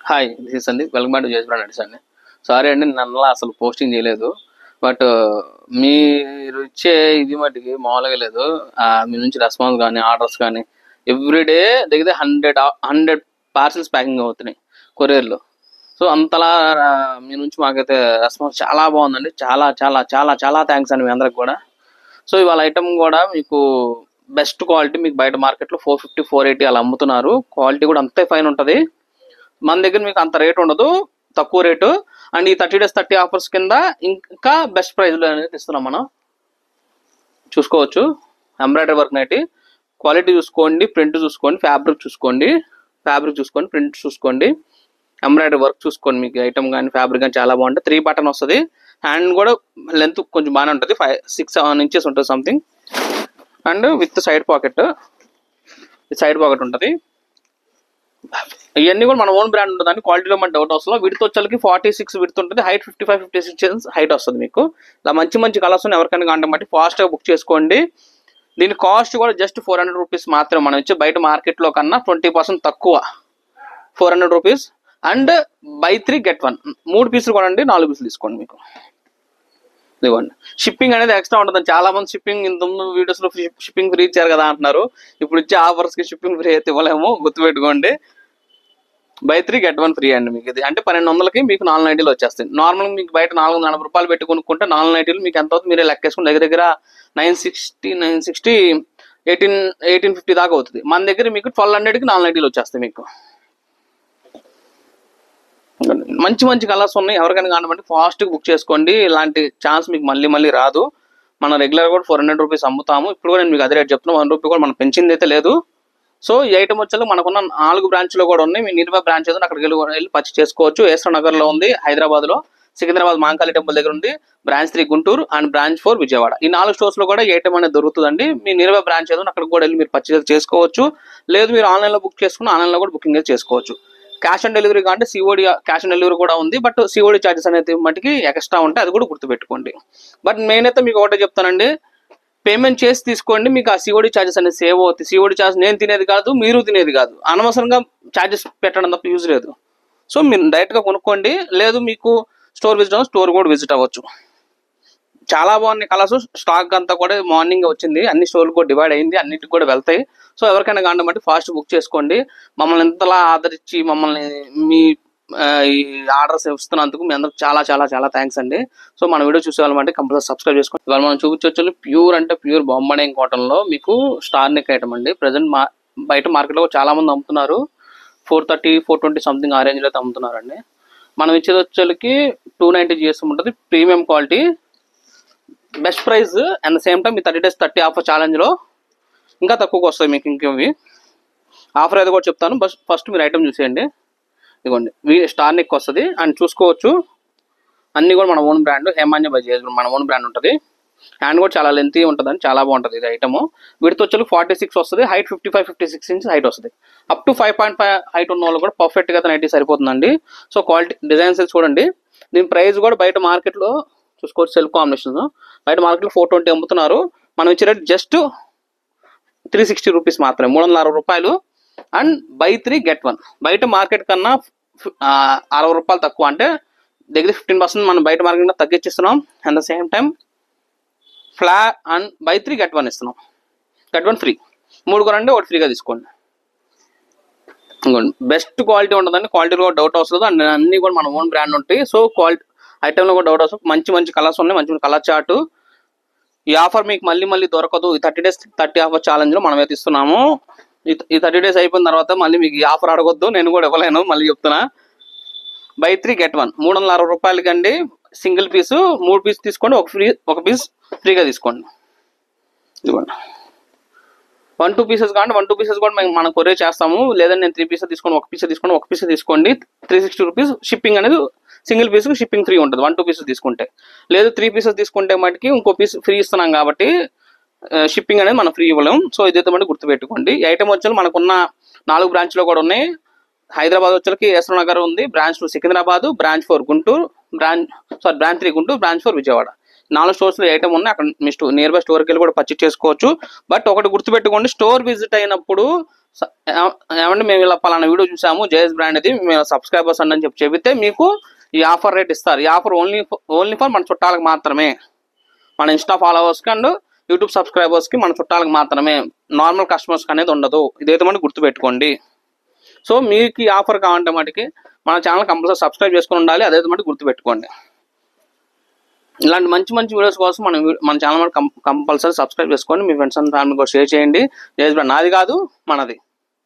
Hi, this is Sandeep. Welcome back to జేస్ brand అండి. Sorry అండి, నన్నలా అసలు పోస్టింగ్ చేయలేదు. బట్ మీరు ఇచ్చే ఇది మటుకి మామూలుగా లేదు. మీ నుంచి రెస్పాన్స్ కానీ ఆర్డర్స్ కానీ ఎవ్రీడే దగ్గర 100 పార్సిల్స్ ప్యాకింగ్ అవుతున్నాయి కొరియర్లో. సో అంతలా మీ నుంచి మాకైతే రెస్పాన్స్ చాలా బాగుందండి. చాలా చాలా చాలా చాలా థ్యాంక్స్ అండి మీ అందరికి కూడా. సో ఇవాళ ఐటమ్ కూడా మీకు బెస్ట్ క్వాలిటీ, మీకు బయట మార్కెట్లో 450 480 అలా అమ్ముతున్నారు. క్వాలిటీ కూడా అంతే ఫైన్ ఉంటుంది. మన దగ్గర మీకు అంత రేట్ ఉండదు, తక్కువ రేటు. అండ్ ఈ 30 days 30 ఆఫర్స్ కింద ఇంకా బెస్ట్ ప్రైస్లో అనేది ఇస్తున్నాం. మనం చూసుకోవచ్చు. ఎంబ్రాయిడరీ వర్క్ నైటీ క్వాలిటీ చూసుకోండి, ప్రింట్ చూసుకోండి, ఫ్యాబ్రిక్ చూసుకోండి, ప్రింట్ చూసుకోండి, ఎంబ్రాయిడరీ వర్క్ చూసుకోండి. మీకు ఐటమ్ కానీ ఫ్యాబ్రిక్ కానీ చాలా బాగుంటుంది. 3 బటన్ వస్తుంది. హ్యాండ్ కూడా లెంత్ కొంచెం బాగానే ఉంటుంది, 5-6-7 inches ఉంటుంది something. And with side pocket ఉంటుంది. ఇవన్నీ కూడా మన ఓన్ బ్రాండ్ ఉంటుంది. క్వాలిటీలో మన డౌట్ వస్తుంది. విడ్త్ వచ్చేకి 46 విడ్త్ ఉంటుంది, హైట్ 55-56 inches హైట్ వస్తుంది. మీకు ఇలా మంచి మంచి కలర్స్ ఉన్నాయి. ఎవరికైనా కాంటాక్ట్ బట్టి ఫాస్ట్గా బుక్ చేసుకోండి. దీని కాస్ట్ కూడా జస్ట్ 400 రూపీస్ మాత్రమే. మనం ఇచ్చే బయట మార్కెట్లో కన్నా 20% తక్కువ, 400 రూపీస్. అండ్ బై 3 get 1, 3 పీసులు కొనండి, 4 పీసులు తీసుకోండి. మీకు ఇదిగోండి. షిప్పింగ్ అనేది ఎక్స్ట్రా ఉంటుంది. చాలా మంది షిప్పింగ్ ఇంతకుముందు వీడియోస్లో షిప్పింగ్ ఫ్రీ ఇచ్చారు కదా అంటున్నారు. ఇప్పుడు ఇచ్చే ఆఫర్స్కి షిప్పింగ్ ఫ్రీ అయితే ఇవ్వలేము, గుర్తుపెట్టుకోండి. బై 3 get 1 ఫ్రీ అండి. మీకు ఇది అంటే 1200కి మీకు 490 వచ్చేస్తాయి. నార్మల్గా మీకు బయట 480 రూపాయలు పెట్టి కొనుక్కుంటే 490 మీకు ఎంత అవుతుంది మీరే లెక్కేసుకుని దగ్గర 960 1850 దాకా అవుతుంది. మన దగ్గర మీకు 1200కి 490 వచ్చేస్తాయి. మీకు మంచి మంచి కలర్స్ ఉన్నాయి. ఎవరికైనా కానివ్వండి ఫాస్ట్గా బుక్ చేసుకోండి. ఇలాంటి ఛాన్స్ మీకు మళ్ళీ మళ్ళీ రాదు. మనం రెగ్యులర్ కూడా 400 రూపీస్ అమ్ముతాము. ఇప్పుడు కూడా నేను మీకు అదే రేట్ చెప్తున్నాను. 1 రూపీ కూడా మనం పెంచింది అయితే లేదు. సో ఈ ఐటమ్ వచ్చేది మనకున్న 4 బ్రాంచ్లో కూడా ఉన్నాయి. మీ నియర్ బై బ్రాంచ్ ఏదో అక్కడికి వెళ్ళి పర్చేస్ చేసుకోవచ్చు. ఏస్టర్ నగర్లో ఉంది, హైదరాబాద్లో, సికింద్రాబాద్ మాంకాళి టెంపుల్ దగ్గర ఉంది, branch 3 Guntur and branch 4 Vijayawada. ఈ 4 స్టోర్స్లో కూడా ఈ ఐటమ్ అనేది దొరుకుతుందండి. మీ నియర్ బై బ్రాంచ్ ఏదో అక్కడికి కూడా వెళ్ళి మీరు పర్చేస్ చేసుకోవచ్చు. లేదు మీరు ఆన్లైన్లో బుక్ చేసుకుని ఆన్లైన్లో కూడా బుకింగ్ చేసుకోవచ్చు. క్యాష్ ఆన్ డెలివరీ అంటే సిఓడి క్యాష్ ఆన్ డెలివరీ కూడా ఉంది. బట్ సిఓడి ఛార్జెస్ అనేది మటుకి ఎక్స్ట్రా ఉంటాయి, అది కూడా గుర్తుపెట్టుకోండి. బట్ నేనైతే మీకు ఒకటే చెప్తానండి, పేమెంట్ చేసి తీసుకోండి. మీకు ఆ సిఓడి ఛార్జెస్ అనేది సేవ్ అవుతాయి. సిఓడి ఛార్జ్ నేను తినేది కాదు, మీరు తినేది కాదు. అనవసరంగా ఛార్జెస్ పెట్టడం తప్ప యూజ్ లేదు. సో మీరు డైరెక్ట్గా కొనుక్కోండి. లేదు మీకు స్టోర్ కూడా విజిట్ అవ్వచ్చు. చాలా బాగున్నాయి కలర్స్. స్టాక్ అంతా కూడా మార్నింగ్ వచ్చింది, అన్ని స్టోర్లు కూడా డివైడ్ అయింది, అన్నిటికి కూడా వెళ్తాయి. సో ఎవరికైనా కాంటాక్ట్ ఫాస్ట్ బుక్ చేసుకోండి. మమ్మల్ని ఎంతలా ఆదరించి మమ్మల్ని మీ ఈ ఆర్డర్స్ ఇస్తున్నందుకు మీ అందరికి చాలా చాలా చాలా థ్యాంక్స్ అండి. సో మన వీడియో చూసేవాళ్ళంటే కంపల్సరీ సబ్స్క్రైబ్ చేసుకోండి. ఇవాళ మనం చూపించవచ్చు ప్యూర్ అంటే ప్యూర్ బొమ్మడే కాటన్లో మీకు స్టార్ నెక్ ఐటమ్ అండి. ప్రజెంట్ బయట మార్కెట్లో చాలా మంది అమ్ముతున్నారు. 430 420 సంథింగ్ ఆ రేంజ్లో అయితే అమ్ముతున్నారండి. మనం ఇచ్చేది వచ్చేకి 290 GSM ఉంటుంది. Premium quality, best price. And same time మీ 30 days 30 ఆఫర్ ఛాలెంజ్లో ఇంకా తక్కువకి వస్తాయి మీకు. ఇంకేవి ఆఫర్ అయితే కూడా చెప్తాను. ఫస్ట్ మీరు ఐటమ్ చూసేయండి. ఇదిగోండి, స్టార్ నెక్ వస్తుంది. అండ్ చూసుకోవచ్చు అన్నీ కూడా మన ఓన్ బ్రాండ్, హేమాన్య బై జేఎస్ మన ఓన్ బ్రాండ్ ఉంటుంది. హ్యాండ్ కూడా చాలా లెంతీ ఉంటుందని చాలా బాగుంటుంది ఇది ఐటమ్. విడ్త్ వచ్చి 46 వస్తుంది, హైట్ 55-56 inches హైట్ వస్తుంది. అప్ టు 5.5 హైట్ ఉన్న వాళ్ళు కూడా పర్ఫెక్ట్గా నైటీ సరిపోతుందండి. సో క్వాలిటీ డిజైన్స్ చూడండి. దీని ప్రైస్ కూడా బయట మార్కెట్లో చూసుకోవచ్చు. సెల్ఫ్ కాంబినేషన్ బయట మార్కెట్లో 420 అమ్ముతున్నారు. మనం ఇచ్చే రేట్ జస్ట్ 360 రూపీస్ మాత్రమే, 360 రూపాయలు. And buy 3 get 1. బయట మార్కెట్ కన్నా 60 రూపాయలు తక్కువ, అంటే దగ్గర 15% మనం బయట మార్కెట్ కన్నా తగ్గించిస్తున్నాం. At the same time and buy 3 get 1 ఇస్తున్నాం. get 1 free. 3 కొనండి, 1 ఫ్రీగా తీసుకోండి. బెస్ట్ క్వాలిటీ ఉంటుందండి. క్వాలిటీలో కూడా డౌట్ వస్తుంది. అండ్ అన్నీ కూడా మన ఓన్ బ్రాండ్ ఉంటాయి. సో క్వాలిటీ ఐటెంలో కూడా డౌట్ వస్తుంది. మంచి మంచి కలర్స్ ఉన్నాయి, మంచి మంచి కలర్ చార్ట్. ఈ ఆఫర్ మీకు మళ్ళీ మళ్ళీ దొరకదు. ఈ 30 days 30 ఆఫర్ ఛాలెంజ్లో మనం అయితే ఇస్తున్నాము. ఈ 30 days అయిపోయిన తర్వాత మళ్ళీ మీకు ఈ ఆఫర్ అడగొద్దు, నేను కూడా ఇవ్వలేను, మళ్ళీ చెప్తున్నా. బై 3 get 1, 360 రూపాయలకి అండి. సింగిల్ పీసు 3 పీస్ తీసుకోండి, ఒక పీస్ ఫ్రీగా తీసుకోండి. ఇదిగోండి. 1-2 పీసెస్ కావండి, 1-2 పీసెస్ కూడా మనం కొరియర్ చేస్తాము. లేదంటే నేను 3 పీసెస్ తీసుకోండి, ఒక పీస్ తీసుకోండి. 360 రూపీస్ షిప్పింగ్ అనేది. సింగిల్ పీస్కి షిప్పింగ్ ఫ్రీ ఉంటుంది 1-2 పీసెస్ తీసుకుంటే. లేదు 3 పీసెస్ తీసుకుంటే మటుకి ఇంకో పీస్ ఫ్రీ ఇస్తున్నాం కాబట్టి షిప్పింగ్ అనేది మనం ఫ్రీ ఇవ్వలేము. సో ఇదైతే మటుకు గుర్తుపెట్టుకోండి. ఈ ఐటమ్ వచ్చి మనకున్న 4 బ్రాంచ్లో కూడా ఉన్నాయి. హైదరాబాద్ వచ్చేకి ఏస్టర్ నగర్ ఉంది, branch 2 Secunderabad, branch 4 Guntur, branch 3 Guntur, branch 4 Vijayawada. 4 స్టోర్స్లో ఐటమ్ ఉన్నాయి. అక్కడ మీ నియర్ బై స్టోర్కి వెళ్ళి కూడా పర్చేస్ చేసుకోవచ్చు. బట్ ఒకటి గుర్తుపెట్టుకోండి, స్టోర్ విజిట్ అయినప్పుడు ఏమంటే మేము ఇలా పలానా వీడియో చూసాము జేఎస్ బ్రాండ్ ఇది, మేము సబ్స్క్రైబర్స్ అని చెప్పి చెబితే మీకు ఈ ఆఫర్ రేట్ ఇస్తారు. ఈ ఆఫర్ ఓన్లీ ఫర్ మన చుట్టాలకు మాత్రమే, మన ఇన్స్టా ఫాలోవర్స్కి అండ్ యూట్యూబ్ సబ్స్క్రైబర్స్కి, మన చుట్టాలకు మాత్రమే, నార్మల్ కస్టమర్స్కి అనేది ఉండదు. ఇదైతే మనకి గుర్తుపెట్టుకోండి. సో మీకు ఈ ఆఫర్ కావాలంటే మటుకి మన ఛానల్ కంపల్సరీ సబ్స్క్రైబ్ చేసుకుని ఉండాలి. అదైతే మటుకు గుర్తుపెట్టుకోండి. ఇలాంటి మంచి వీడియోస్ కోసం మన ఛానల్ కంపల్సరీ సబ్స్క్రైబ్ చేసుకోండి. మీ ఫ్రెండ్స్ అండ్ ఫ్యామిలీ కూడా షేర్ చేయండి. జేఎస్ బ్రాండ్ నాది కాదు, మనది.